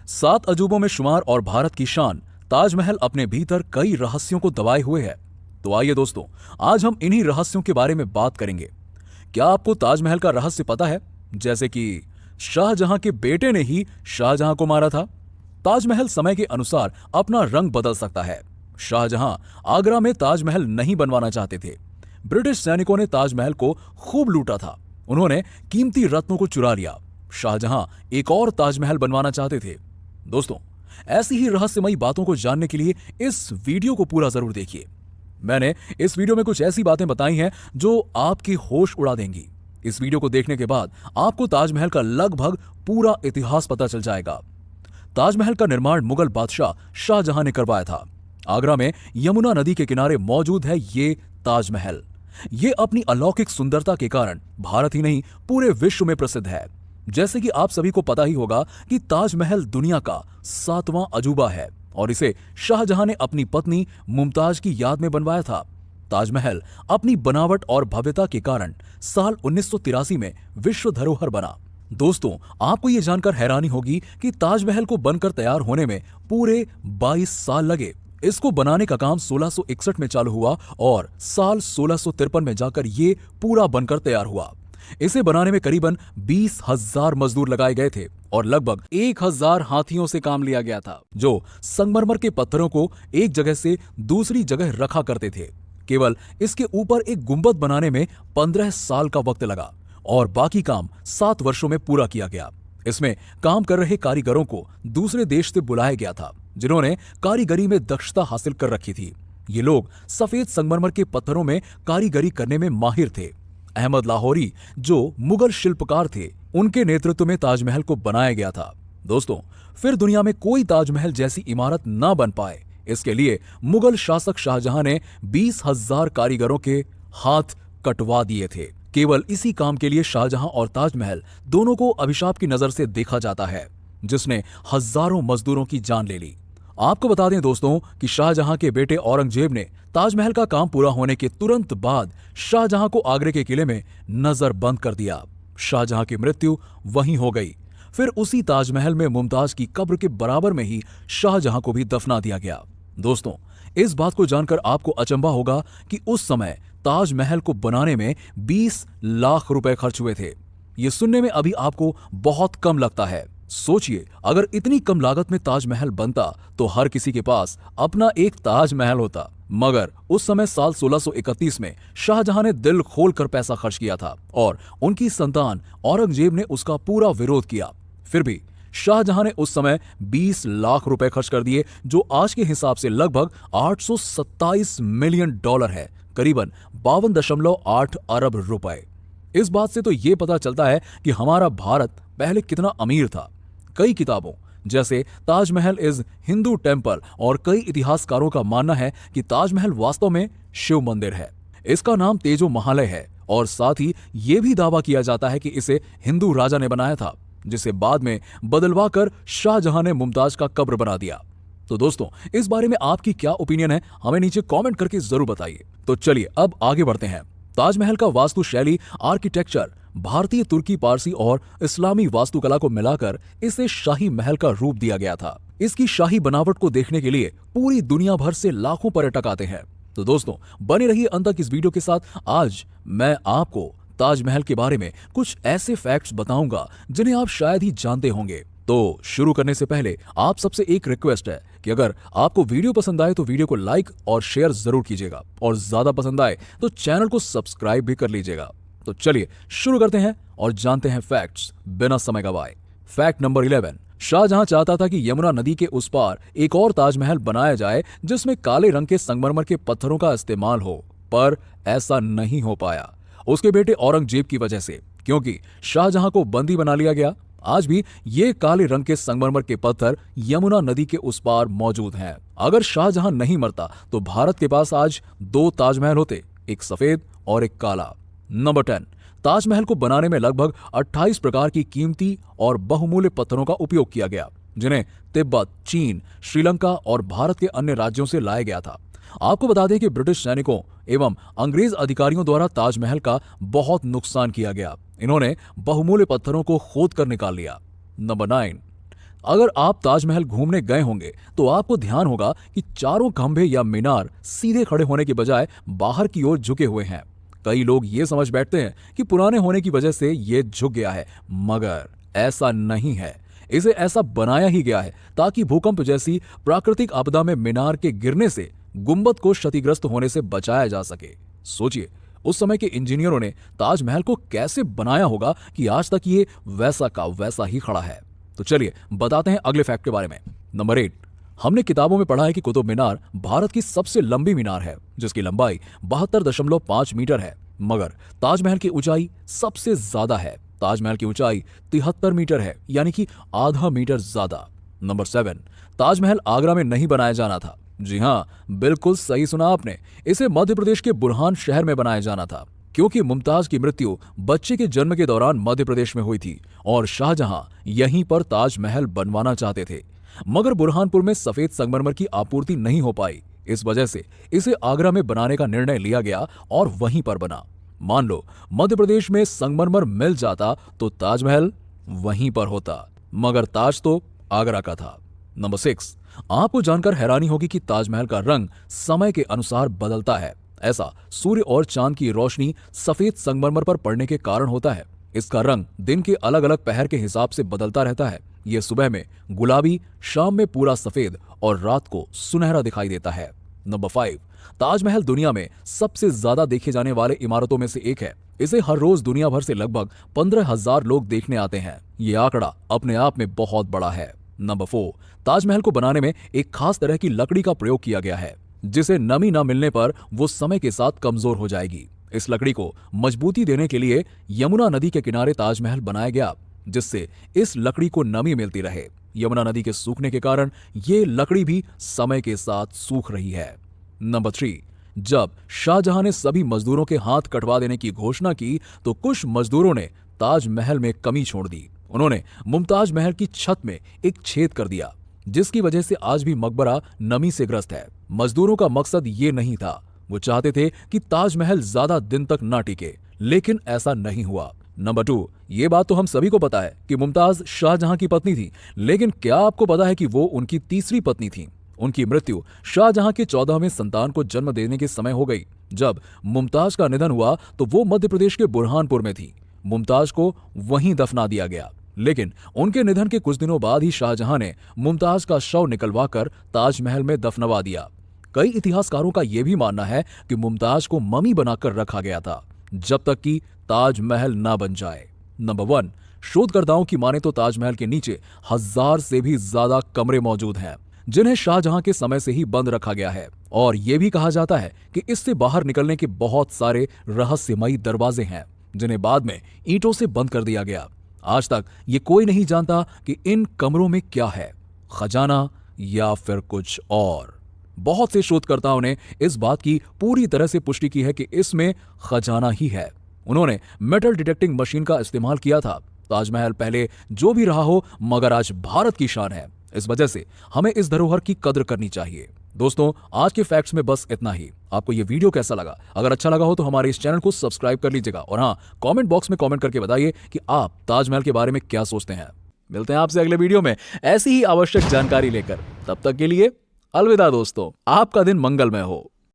7 अजूबों में शुमार और भारत की शान ताजमहल अपने भीतर कई रहस्यों को दबाए हुए है। तो आइए दोस्तों, आज हम इन्हीं रहस्यों के बारे में बात करेंगे। क्या आपको ताजमहल का रहस्य पता है, जैसे कि शाहजहां के बेटे ने ही शाहजहां को मारा था? ताजमहल समय के अनुसार अपना रंग बदल सकता है। शाहजहां आगरा में ताजमहल नहीं बनवाना चाहते थे। ब्रिटिश सैनिकों ने ताजमहल को खूब लूटा था। उन्होंने कीमती रत्नों को चुरा लिया। शाहजहां एक और ताजमहल बनवाना चाहते थे। दोस्तों, ऐसी ही रहस्यमयी बातों को जानने के लिए इस वीडियो को पूरा जरूर देखिए। मैंने इस वीडियो में कुछ ऐसी बातें बताई हैं जो आपकी होश उड़ा देंगी। इस वीडियो को देखने के बाद आपको ताजमहल का लगभग पूरा इतिहास पता चल जाएगा। ताजमहल का निर्माण मुगल बादशाह शाहजहां ने करवाया था। आगरा में यमुना नदी के किनारे मौजूद है ये ताजमहल। ये अपनी अलौकिक सुंदरता के कारण भारत ही नहीं पूरे विश्व में प्रसिद्ध है। जैसे कि आप सभी को पता ही होगा कि ताजमहल दुनिया का 7वां अजूबा है और इसे शाहजहां ने अपनी पत्नी मुमताज की याद में बनवाया था। ताजमहल अपनी बनावट और भव्यता के कारण साल 1983 में विश्व धरोहर बना। दोस्तों, आपको यह जानकर हैरानी होगी कि ताजमहल को बनकर तैयार होने में पूरे 22 साल लगे। इसको बनाने का काम 1661 में चालू हुआ और साल 1653 में जाकर ये पूरा बनकर तैयार हुआ। इसे बनाने में करीबन 20,000 मजदूर लगाए गए थे और लगभग 1,000 हाथियों से काम लिया गया था, जो संगमरमर के पत्थरों को एक जगह से दूसरी जगह रखा करते थे। केवल इसके ऊपर एक गुंबद बनाने में 15 साल का वक्त लगा और बाकी काम 7 वर्षों में पूरा किया गया। इसमें काम कर रहे कारीगरों को दूसरे देश से बुलाया गया था, जिन्होंने कारीगरी में दक्षता हासिल कर रखी थी। ये लोग सफेद संगमरमर के पत्थरों में कारीगरी करने में माहिर थे। अहमद लाहौरी, जो मुगल शिल्पकार थे, उनके नेतृत्व में ताजमहल को बनाया गया था। दोस्तों, फिर दुनिया में कोई ताजमहल जैसी इमारत ना बन पाए, इसके लिए मुगल शासक शाहजहां ने 20,000 कारीगरों के हाथ कटवा दिए थे। केवल इसी काम के लिए शाहजहां और ताजमहल दोनों को अभिशाप की नजर से देखा जाता है, जिसने हजारों मजदूरों की जान ले ली। आपको बता दें दोस्तों कि शाहजहां के बेटे औरंगजेब ने ताजमहल का काम पूरा होने के तुरंत बाद शाहजहां को आगरे के किले में नजरबंद कर दिया। शाहजहां की मृत्यु वहीं हो गई। फिर उसी ताजमहल में मुमताज की कब्र के बराबर में ही शाहजहां को भी दफना दिया गया। दोस्तों, इस बात को जानकर आपको अचंभा होगा कि उस समय ताजमहल को बनाने में 20 लाख रुपए खर्च हुए थे। यह सुनने में अभी आपको बहुत कम लगता है। सोचिए, अगर इतनी कम लागत में ताजमहल बनता तो हर किसी के पास अपना एक ताजमहल होता। मगर उस समय साल 1631 में शाहजहां ने दिल खोलकर पैसा खर्च किया था और उनकी संतान औरंगजेब ने उसका पूरा विरोध किया। फिर भी शाहजहां ने उस समय 20 लाख रुपए खर्च कर दिए, जो आज के हिसाब से लगभग 827 मिलियन डॉलर है, करीबन 52.8 अरब रुपए। इस बात से तो ये पता चलता है कि हमारा भारत पहले कितना अमीर था। कई किताबों जैसे ताजमहल इज हिंदू टेम्पल और कई इतिहासकारों का मानना है कि ताजमहल वास्तव में शिव मंदिर है। इसका नाम तेजो महालय है और साथ ही यह भी दावा किया जाता है कि इसे हिंदू राजा ने बनाया था, जिसे बाद में बदलवा कर शाहजहां ने मुमताज का कब्र बना दिया। तो दोस्तों, इस बारे में आपकी क्या ओपिनियन है, हमें नीचे कमेंट करके जरूर बताइए। तो चलिए अब आगे बढ़ते हैं। ताजमहल का वास्तु शैली, आर्किटेक्चर भारतीय, तुर्की, पारसी और इस्लामी वास्तुकला को मिलाकर इसे शाही महल का रूप दिया गया था। इसकी शाही बनावट को देखने के लिए पूरी दुनिया भर से लाखों पर्यटक आते हैं। तो दोस्तों, बने रहिए अंत तक इस वीडियो के साथ। आज मैं आपको ताजमहल के बारे में कुछ ऐसे फैक्ट्स बताऊंगा जिन्हें आप शायद ही जानते होंगे। तो शुरू करने से पहले आप सबसे एक रिक्वेस्ट है कि अगर आपको वीडियो पसंद आए तो वीडियो को लाइक और शेयर जरूर कीजिएगा और ज्यादा पसंद आए तो चैनल को सब्सक्राइब भी कर लीजिएगा। तो चलिए शुरू करते हैं और जानते हैं फैक्ट्स बिना समय गवाए। फैक्ट नंबर 11, शाहजहां चाहता था कि यमुना नदी के उस पार एक और ताजमहल बनाया जाए जिसमें काले रंग के संगमरमर के पत्थरों का इस्तेमाल हो, पर ऐसा नहीं हो पाया। उसके बेटे औरंगजेब की वजह से, क्योंकि शाहजहां को बंदी बना लिया गया। आज भी ये काले रंग के संगमरमर के पत्थर यमुना नदी के उस पार मौजूद हैं। अगर शाहजहां नहीं मरता तो भारत के पास आज 2 ताजमहल होते, एक सफेद और एक काला। नंबर 10, ताजमहल को बनाने में लगभग 28 प्रकार की कीमती और बहुमूल्य पत्थरों का उपयोग किया गया, जिन्हें तिब्बत, चीन, श्रीलंका और भारत के अन्य राज्यों से लाया गया था। आपको बता दें कि ब्रिटिश सैनिकों एवं अंग्रेज अधिकारियों द्वारा ताजमहल का बहुत नुकसान किया गया। इन्होंने बहुमूल्य पत्थरों को खोद कर निकाल लिया। नंबर 9, अगर आप ताजमहल घूमने गए होंगे तो आपको ध्यान होगा कि चारों खंभे या मीनार सीधे खड़े होने की बजाय बाहर की ओर झुके हुए हैं। कई लोग ये समझ बैठते हैं कि पुराने होने की वजह से ये झुक गया है, मगर ऐसा नहीं है। इसे ऐसा बनाया ही गया है ताकि भूकंप जैसी प्राकृतिक आपदा में मीनार के गिरने से गुंबद को क्षतिग्रस्त होने से बचाया जा सके। सोचिए, उस समय के इंजीनियरों ने ताजमहल को कैसे बनाया होगा कि आज तक ये वैसा का वैसा ही खड़ा है। तो चलिए बताते हैं अगले फैक्ट के बारे में। नंबर 8, हमने किताबों में पढ़ा है कि कुतुब मीनार भारत की सबसे लंबी मीनार है, जिसकी लंबाई 72.5 मीटर है, मगर ताजमहल की ऊंचाई सबसे ज्यादा है। ताजमहल की ऊंचाई 73 मीटर है, यानी कि आधा मीटर ज्यादा। नंबर 7, ताजमहल आगरा में नहीं बनाया जाना था। जी हां, बिल्कुल सही सुना आपने। इसे मध्य प्रदेश के बुरहान शहर में बनाया जाना था, क्योंकि मुमताज की मृत्यु बच्चे के जन्म के दौरान मध्य प्रदेश में हुई थी और शाहजहां यहीं पर ताजमहल बनवाना चाहते थे। मगर बुरहानपुर में सफेद संगमरमर की आपूर्ति नहीं हो पाई, इस वजह से इसे आगरा में बनाने का निर्णय लिया गया और वहीं पर बना। मान लो मध्य प्रदेश में संगमरमर मिल जाता तो ताजमहल वहीं पर होता, मगर ताज तो आगरा का था। नंबर 6, आपको जानकर हैरानी होगी कि ताजमहल का रंग समय के अनुसार बदलता है। ऐसा सूर्य और चांद की रोशनी सफेद संगमरमर पर पड़ने के कारण होता है। इसका रंग दिन के अलग अलग पहर के हिसाब से बदलता रहता है। यह सुबह में गुलाबी, शाम में पूरा सफेद और रात को सुनहरा दिखाई देता है। नंबर 5, ताजमहल दुनिया में सबसे ज्यादा देखे जाने वाले इमारतों में से एक है। इसे हर रोज दुनिया भर से लगभग 15,000 लोग देखने आते हैं। ये आंकड़ा अपने आप में बहुत बड़ा है। नंबर 4, ताजमहल को बनाने में एक खास तरह की लकड़ी का प्रयोग किया गया है, जिसे नमी न मिलने पर वो समय के साथ कमजोर हो जाएगी। इस लकड़ी को मजबूती देने के लिए यमुना नदी के किनारे ताजमहल बनाया गया, जिससे इस लकड़ी को नमी मिलती रहे। यमुना नदी के सूखने के कारण ये लकड़ी भी समय के साथ सूख रही है। नंबर 3, जब शाहजहां ने सभी मजदूरों के हाथ कटवा देने की घोषणा की तो कुछ मजदूरों ने ताजमहल में कमी छोड़ दी। उन्होंने मुमताज महल की छत में एक छेद कर दिया, जिसकी वजह से आज भी मकबरा नमी से ग्रस्त है। मजदूरों का मकसद ये नहीं था, वो चाहते थे कि ताजमहल ज्यादा दिन तक ना टिके, लेकिन ऐसा नहीं हुआ। नंबर 2, ये बात तो हम सभी को पता है कि मुमताज शाहजहां की पत्नी थी, लेकिन क्या आपको पता है कि वो उनकी तीसरी पत्नी थी? उनकी मृत्यु शाहजहां के 14वें संतान को जन्म देने के समय हो गई। जब मुमताज का निधन हुआ तो वो मध्य प्रदेश के बुरहानपुर में थी। मुमताज को वहीं दफना दिया गया, लेकिन उनके निधन के कुछ दिनों बाद ही शाहजहां ने मुमताज का शव निकलवाकर ताजमहल में दफनवा दिया। कई इतिहासकारों का यह भी मानना है कि मुमताज को ममी बनाकर रखा गया था, जब तक कि ताजमहल ना बन जाए। नंबर 1, शोधकर्ताओं की माने तो ताजमहल के नीचे 1000 से भी ज्यादा कमरे मौजूद हैं, जिन्हें शाहजहां के समय से ही बंद रखा गया है। और यह भी कहा जाता है कि इससे बाहर निकलने के बहुत सारे रहस्यमयी दरवाजे हैं, जिन्हें बाद में ईंटों से बंद कर दिया गया। आज तक ये कोई नहीं जानता कि इन कमरों में क्या है, खजाना या फिर कुछ और। बहुत से शोधकर्ताओं ने इस बात की पूरी तरह से पुष्टि की है कि इसमें खजाना ही है। उन्होंने मेटल डिटेक्टिंग मशीन का इस्तेमाल किया था। ताजमहल पहले जो भी रहा हो, मगर आज भारत की शान है। इस वजह से हमें इस धरोहर की कद्र करनी चाहिए। दोस्तों, आज के फैक्ट्स में बस इतना ही। आपको ये वीडियो कैसा लगा? अगर अच्छा लगा हो तो हमारे इस चैनल को सब्सक्राइब कर लीजिएगा, और हाँ, कमेंट बॉक्स में कमेंट करके बताइए कि आप ताजमहल के बारे में क्या सोचते हैं। मिलते हैं आपसे अगले वीडियो में ऐसी ही आवश्यक जानकारी लेकर। तब तक के लिए अलविदा दोस्तों, आपका दिन मंगलमय हो।